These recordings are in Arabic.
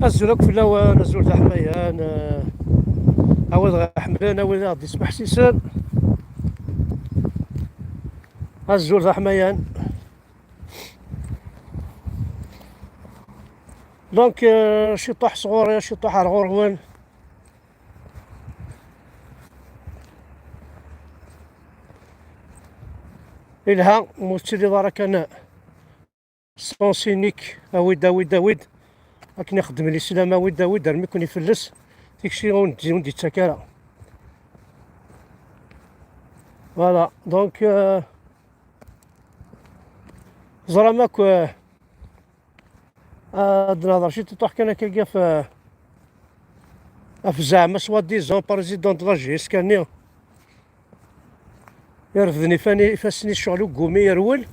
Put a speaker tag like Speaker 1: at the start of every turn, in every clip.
Speaker 1: الزلك في اللوان الزول تاع حميان عاود غا حملان عاود غادي يسبح سيسان الزول تاع حميان. دونك شي طاح صغوري شي طاح رغوروان إلها موتسيدي دارك أنا سونسينيك أويد راك نخدم لي سلامة ويد رمي كون يفلس ديكشي وندي التكالة. فوالا دونك زراماك هاد الهضرة شي تطيح كان كالكا في زعما سوا ديزون بريزيدون دو لا جي اس كاني يرفدني فاني فاسني الشغل وقومي يرول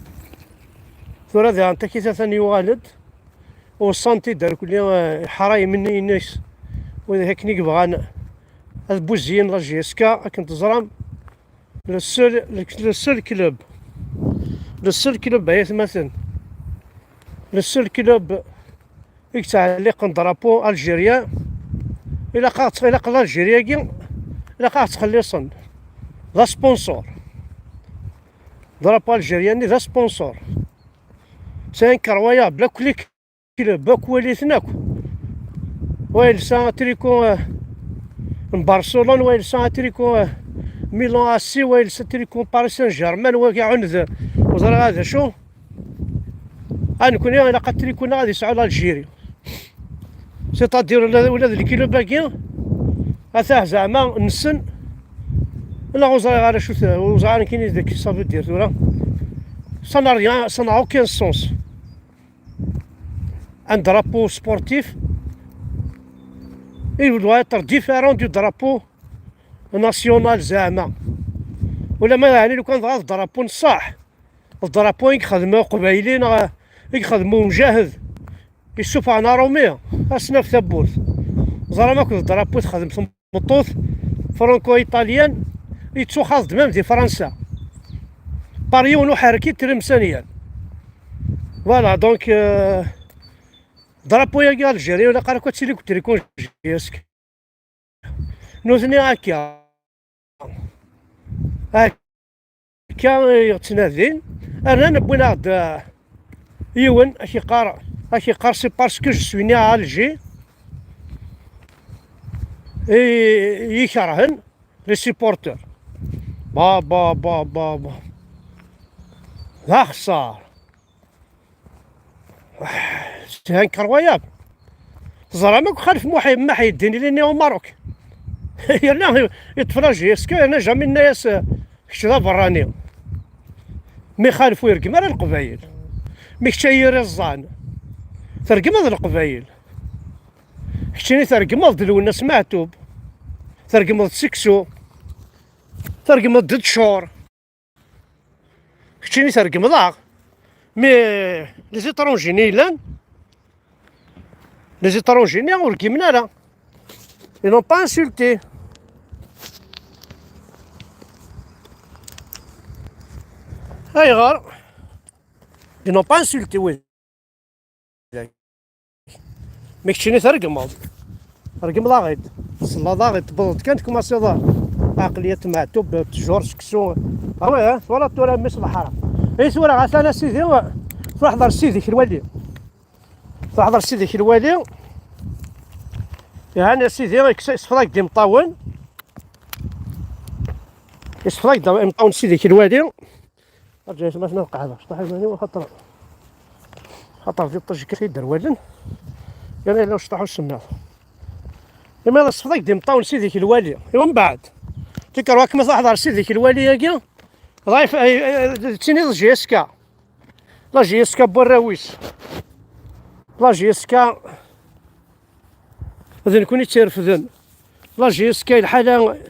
Speaker 1: ثورة ذا انت كي ثاني والد والسانتي دار كل حراي مني الناس وإذا هكني بغان هاد بوزيين لا جي اس كا كنت زرام لو سول كلوب بعيث مثلا لو سول كلوب يتعلق درابو الجيريا إلا قاعد الجيريا كي إلا قاعد تخلصن ذا سبونسور درابو الجيرياني ذا سبونسور سان كروايا بلا كليك باك وليتناك ويلسا تريكو من برشلونة ويلسا تريكو ميلان اسي ويلسا تريكو باريس سان جيرمان وكاع عنذ وزرا هذا شو غنكون انا قد تريكونا غادي يسعى لالجيري سيتادير ولاد الكيلو باكي اثاه زعما نسن لا وزرا على شو وزرا كاين داك صافي دير ورا سان ريان سان اوكين سونس ان درابو سبورتيف il doit être différent du drapeau national زعما ولا ما يعني لو كان ضغط الدرابو نصاح الدرابو يخدمو قبايلين يخدمو مجاهد يشوف انا روميا اسنا في ثبوت زرا ماكو الدرابو تخدم في مطوط فرانكو ايطاليان يتوخذ ميم دي فرنسا باريون حركي ترمسانيا. فوالا دونك درابو يا الجيري ولا قالك تسيلي كنت ريكون جيسك نوزني هكا يتنادين انا نبغي غد يون اشي قار سي باسكو جو سوي ني على الجي يكرهن لي سيبورتور با لا خسار سي كروياب زرا ماك خالف ما حيديني لاني هو ماروك يلا يتفرج اسكو انا جامي الناس كشتا براني مي خالف ويرقم على القبايل مي كتاير الزان ترقم هاد القبايل كتيني ترقم ضد الناس معتوب ترقم ضد سكسو ترقم ضد شور كتيني ترقم ضاغ مي لي زيترونجيني لان لي زيترونجيني ورقمنا لا ils n'ont pas insulté. غار ils n'ont pas insulté وي مكشيني ترقم ضاغط صلا ضاغط بلط كانت كوماسي عقلية معتوب تجور سكسو وي ولا تورا مس الحرام اي سورا غاسانا سيدي فحضر سيدي الوالي فحضر سيدي الوالي يعني سيدي يصفراك دي مطاون يصفراك دي مطاون سيدي الوالي رجع ما نلقى هذا شطح الماني خطر دي الطج كي يدير والن يعني لو شطحوا السماء لما يصفراك دي مطاون سيدي الوالي ومن بعد تكرهك ما تحضر سيدي الوالي ياكي ضايف تيني لا جي اس كا بوراويس لا جي اس كا هذا نكون يترفدن لا جي اس كا الحاله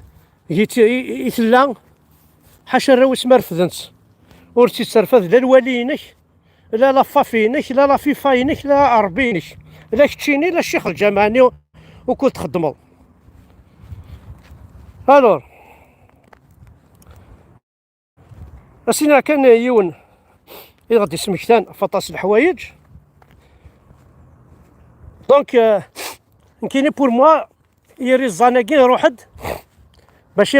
Speaker 1: يتلا حاشا الراويس ما رفدنت ور تيترفد لا الوالينك لا فافينك لا فيفاينك لا عربينك لا كتشيني لا الشيخ الجمعاني وكنت تخدمو. الور اسينا كان يون غادي سمكتان فطاس الحوايج دونك كاينين بور موا يري الزناقي يروحد باش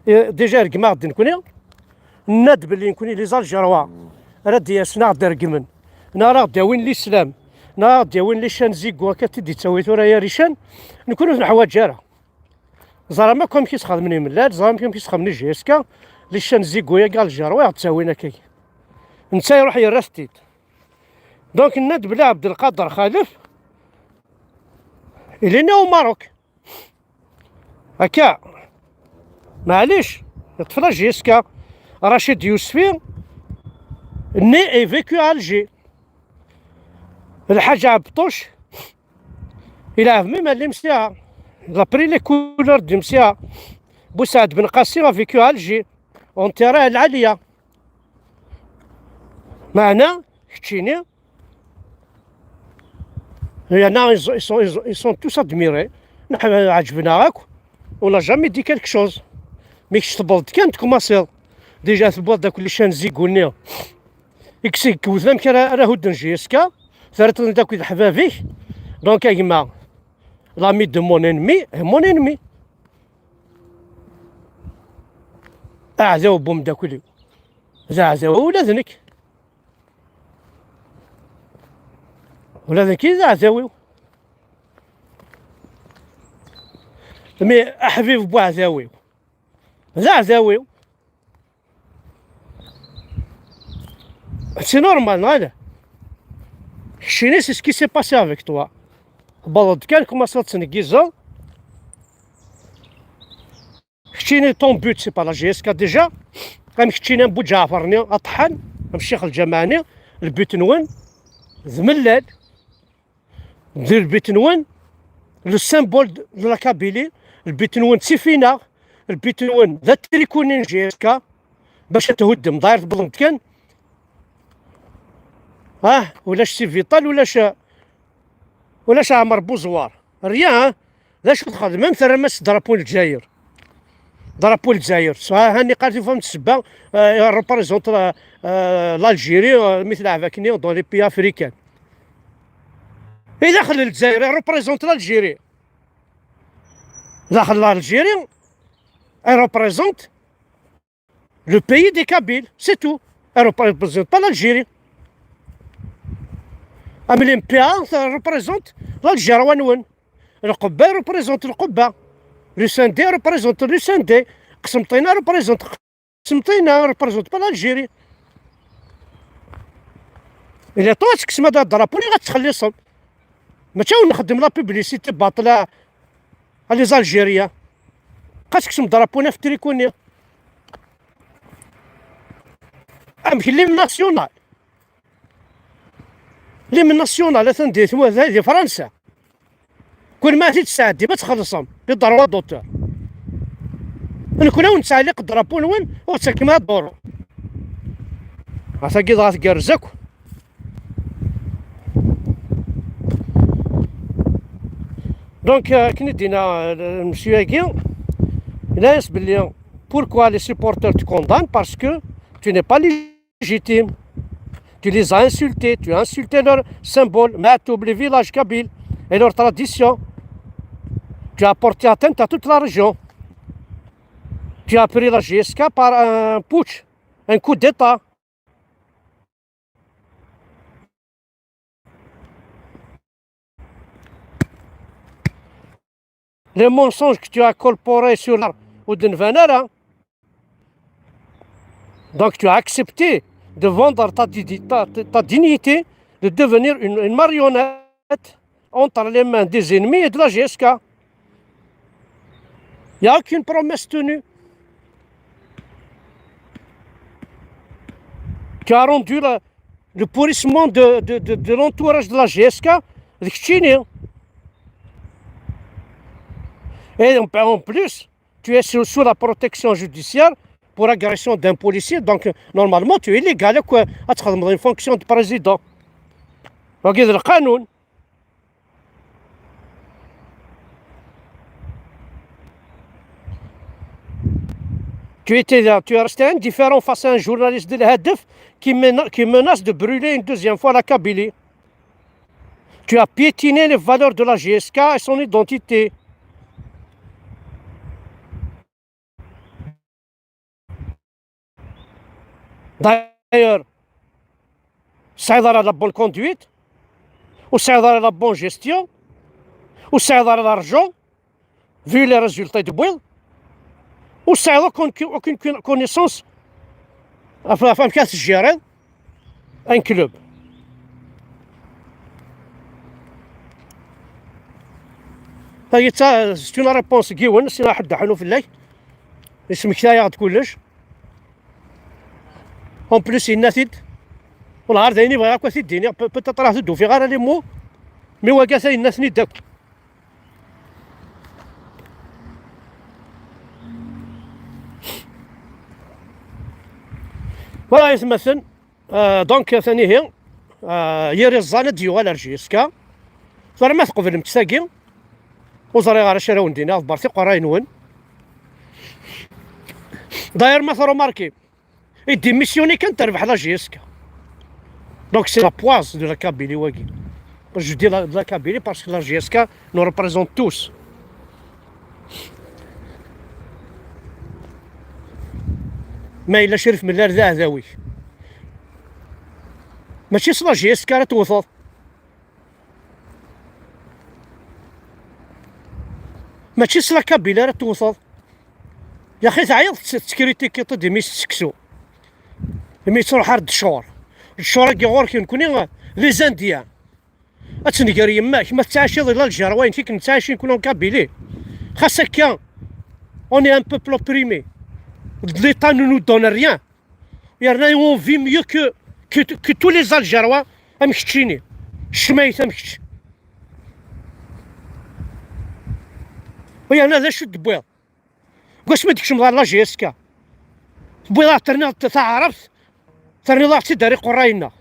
Speaker 1: ديجا رقما نكوني ناد بلي نكوني لي زالجيروا راه دياسنا غدا رقمن راه داوين الاسلام راه داوين لي شان زيكوا كتدي تسويتو راه يا ريشان نكونو في الحوايج جاره زعما كون كيتخدمني ملات زعما كون كيتخدمني جيسكا لي شان زيكوا كاع الجيروا تساوينا كي نتا يروح يراستيت دونك ناد بلا عبد القادر خالف إلينا وماروك هكا معليش طفله جيسكا رشيد يوسفي ني اي فيكو الجي الحاج عبطوش الى ميم اللي مسيا لا بري لي كولور دي مسيا بوسعد بن قاسم فيكو الجي اون تيران العاليه معنا كتشيني ils sont tous admirés. عجبنا غاك ولا جامي دي كالك شوز مي كتبلد كانت كوماسيل ديجا تبلد داك اللي شان زيكوني يكسي كوثام راه هود نجيسكا ثارت داك الحبابيك دونك كيما لامي دو مون انمي اعزاو بوم داكلي زعزاو ولا ذنك ولا ذنك زعزاوي مي احبيب بوعزاوي زعزاوي سي نورمال هذا شيني سي سكي سي باسي افيك توا بلد كان كوماسا تنكيزا خشيني طون بوت سي با لا جي اس كا ديجا غنمشينا بو جعفرني اطحن الشيخ الجماني البيت نون زملال ندير البيت نون لو سيمبول دو لا كابيلي البيت نون سيفينا البيت نون ذا تريكونين جي اس كا باش تهدم داير في بلد كان ولاش سي فيطال ولاش عمر بوزوار ريان لا شو تخدم ميم ثرمس درابو الجزائر درابو الجزائر هاني قالت فهم السبا ريبريزونت لالجيري مثل عفاكني دون لي بي افريكان اذا دخل الجزائر ريبريزونت لالجيري داخل الجيري ريبريزونت لو بيي دي كابيل سي تو ريبريزونت با لالجيري أما الإمبيا ريبريزونت الجيروانون القبة ريبريزونت القبة لو ساندي ريبريزونت لو ساندي قسمطينة ريبريزونت قسمطينة ريبريزونت با الجيري إلا طوات كسما دا درابوني غتخلصهم ماشي نخدم لا بيبليسيتي باطلة لي زالجيريا قاتكسم درابونا في التريكوني كاين لي ناسيونال لي من ناسيونال اثندي هذه فرنسا كل ما تجي تساعدي ما تخلصهم بالضروره دوتور نكون نتعلق الدرابون وين وتسكي ما دورو غاتاكي غاتكرزك دونك كي دينا المسيو هاكي لا يسبل لي pourquoi les supporters te condamnent parce que tu n'es pas légitime. Tu les as insultés, tu as insulté leur symbole, Matoub, les villages kabyles et leurs traditions. Tu as porté atteinte à toute la région. Tu as pris la GSK par un putsch, un coup d'État. Les mensonges que tu as colporés sur la Oudenvanara. Donc tu as accepté de vendre ta dignité, de devenir une marionnette entre les mains des ennemis et de la GSK. Il n'y a aucune promesse tenue. Tu as rendu le pourrissement de l'entourage de la GSK de Chine. Et en plus, tu es sous la protection judiciaire pour agression d'un policier, donc normalement tu es illégal à تخدم une fonction de président. وكذا القانون. Tu es resté indifférent face à un journaliste de l'Hadef qui menace de brûler une deuxième fois la Kabylie. Tu as piétiné les valeurs de la GSK et son identité. D'ailleurs, سعيد على لا بون كوندويت وسعيد على لا بون جيستيون وسعيد على لارجون في لي ريزولتا يدبويض وسعيد اوكين كونيسونس فهم كاس الجيران ان كلوب. هاي تا سي اون ريبونس كيون سي واحد حلو في الليل اسمك تايا كلش اون بليس يناتيد والعار دايني بغا كوا تيديني بوتيت راه تدو في غير لي مو مي واكا الناس ني داك. فوالا يتمثل دونك ثاني هي يري الزانة ديو على رجيسكا زرا ما تقبل متساقي وزرا غير شراون دينا برتيق وراه ينون داير ما ثرو ماركي يديميسيوني كان تربح لا جيسكا دونك سي لا بواز دو لا كابيلي واكي جو دي لا كابيلي باسكو لا جيسكا نو ريبريزونت توس. ما إلا شرف من الأرض ذاوي ماشي صلا جيسكا راه توثض ماشي صلا كابيلا راه توثض يا أخي تعيط تكريتيكي طدي ميس تسكسو مي تروح رد الشهور كي غور كنكوني لي زانديان اتنقر يماك ما تعاشي ظل الجروين فيك نتعاشي نكونو كابيلي خاص هكا اوني ان بوبل اوبريمي l'État ne nous donne rien. On vit mieux que tous les Algérois. Amkhtchini. Chmaït amktch. ويا انا ذا شو تبويض واش ما ديكش مضار لا جيسكا تبويض ترني تعرفت ترني ضاع تداري قراينا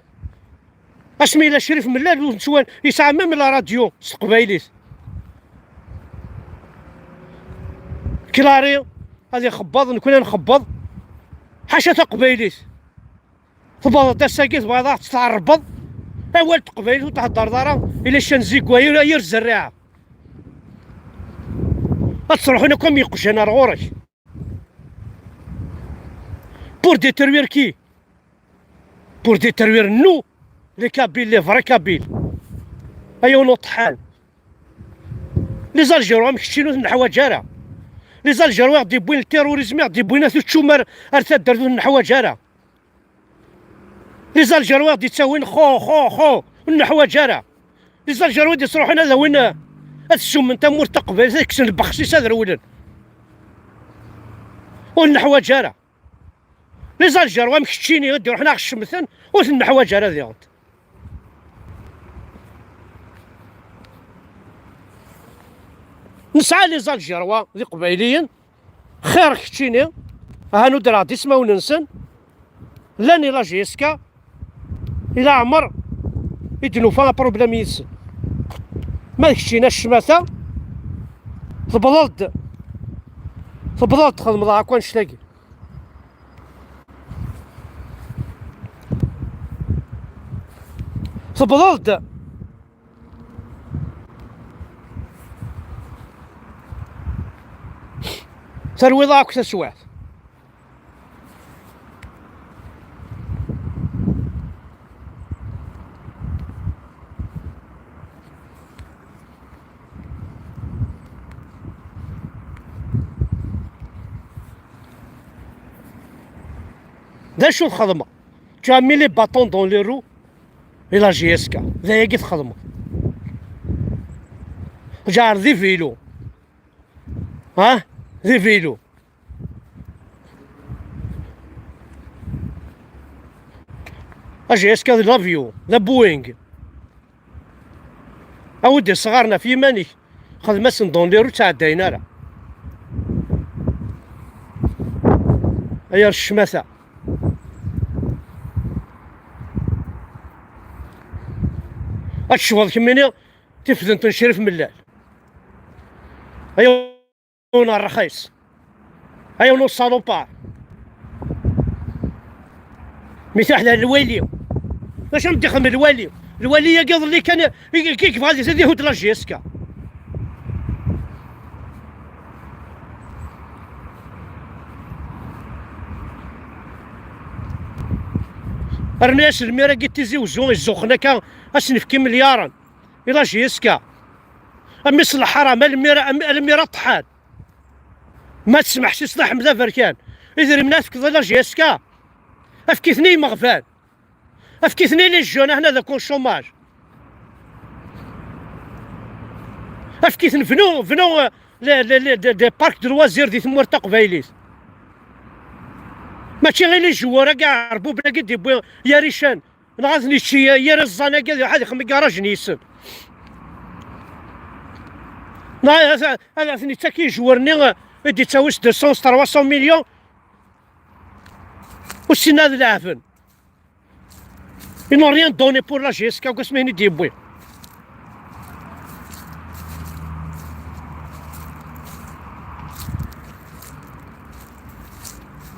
Speaker 1: اسمي لا شريف من الليل ونسوان يسعى ميم لا راديو قبايليت كلاري هذه خباض نكون نخبض حاشا تقبايليت تبغى تساقيت بغا تعربض اول تقبايليت وتهضر دارا الا شنزيك وهي ير الزراعه تصرحونا كوم يقش انا غورك بور ديتروير كي بور ديتروير نو لي كابيل لي فري كابيل ايوا نطحان لي زالجيروا مكشينو الحواجاره لي زالجيروا غادي يبوين التيروريزم غادي يبوينا تشومر ارتاد دردو الحواجاره لي زالجيروا غادي تساوين خو الحواجاره لي زالجيروا غادي يصروحنا هذا وين هاد الشوم انت مرتقبه كسن البخشيش هذا ولد والنحواجاره لي زالجيروا مكشيني غادي روحنا الشمثن والنحواجاره ديال نسعى لي زالجيروا ذي قبايليين خير كتشيني هانو درا ديسما وننسن لاني لا جيسكا الى عمر يدنوفا بروبليم يسن ما كتشينا الشماثه تبلض تخدم ضاع كون شلاقي تبلض تروي ضاعك تسوات دا شو الخدمة tu as mis les bâtons dans les roues et la GSK ذا هي الخدمة جار ذي فيلو ذي فيلو GSK ذي لافيو ذا بوينغ اودي صغارنا في يماني خدمة سندون لي رو تعداينا راه هيا الشماثة الشوال كميني تفزن تنشرف من الليل هيا هنا الرخيص هيا هنا الصالوبار مثال الوالي باش ندخل من الوالي الوليه قال اللي كان كيف غادي يزيد يهود لا جيسكا. الناس الميرا قلت تزوجون الزوخنا كان اسنفكي مليارا الى جيسكا. امس الحرام الميرا طحان ما تسمحش يصلح مذا فركان اذا منافك لا جيسكا افكيثني مغفال افكيثني لي الجون هنا ذاك الشوماج افكيثن فنو دي بارك دو لوازير دي ثمور تقبايليس ماشي غير لي جواره كاع ربوب بلا قد يبوي يا ريشان نغازني شي يا رزانه كاع واحد يخمي كراج نيسن هذا ثني تا كيجورني يدي تساويش 200 300 مليون وسين هذا العافن ils n'ont rien donné pour la GSK وكاسميني ديبوي.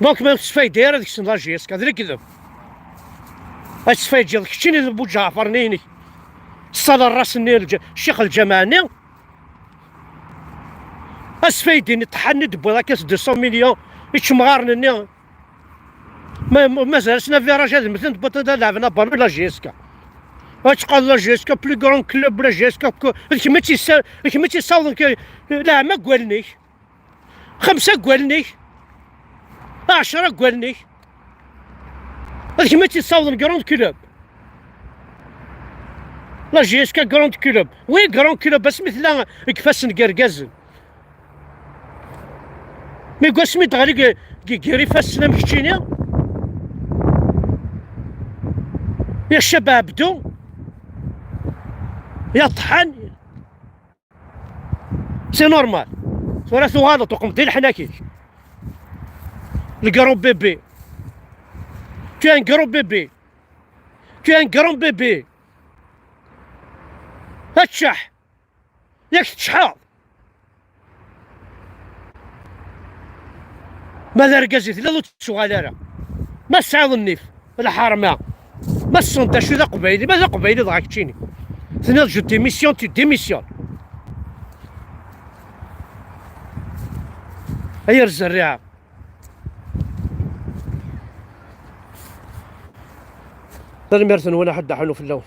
Speaker 1: دونك ما تسفايدير هذيك السن لا جيسك هذا اللي كذب. تسفايد ديالك شتيني بو جعفر نيني الصلاة الراس نيل الشيخ الجماني اسفايديني طحني دبو كاس 200 مليون يتشمغارني ما زالتنا في رجال مثلا تبطل لعبنا بانو لا جيسكا واش قال لا جيسكا بلو كرون كلوب لا جيسكا كيما تيصاوض لا ما قالنيش 5 قالنيش 10 قالنيش هذيك ما تيصاوض كروند كلوب لا جيسكا كروند كلوب وين كروند كلوب بس مثل كفاس نقرقازن مي كوا سميت غير كيري فاسنا مكتشينيا يا الشباب بدو يا طحن سي نورمال ثلاث غلط وقمت الحناكي الكروب بيبي كان كروب بيبي كان كروب بيبي هتشح ياك تشحاض ماذا رقزت لا تسوغالارا ما سعود النيف الحرمه ما السونتا شو ذا قبيلي ماذا قبيلي ضاك تشيني ثنا جو ديميسيون تي ديميسيون هيا الزريعه المرثن وانا حد حنو في اللون.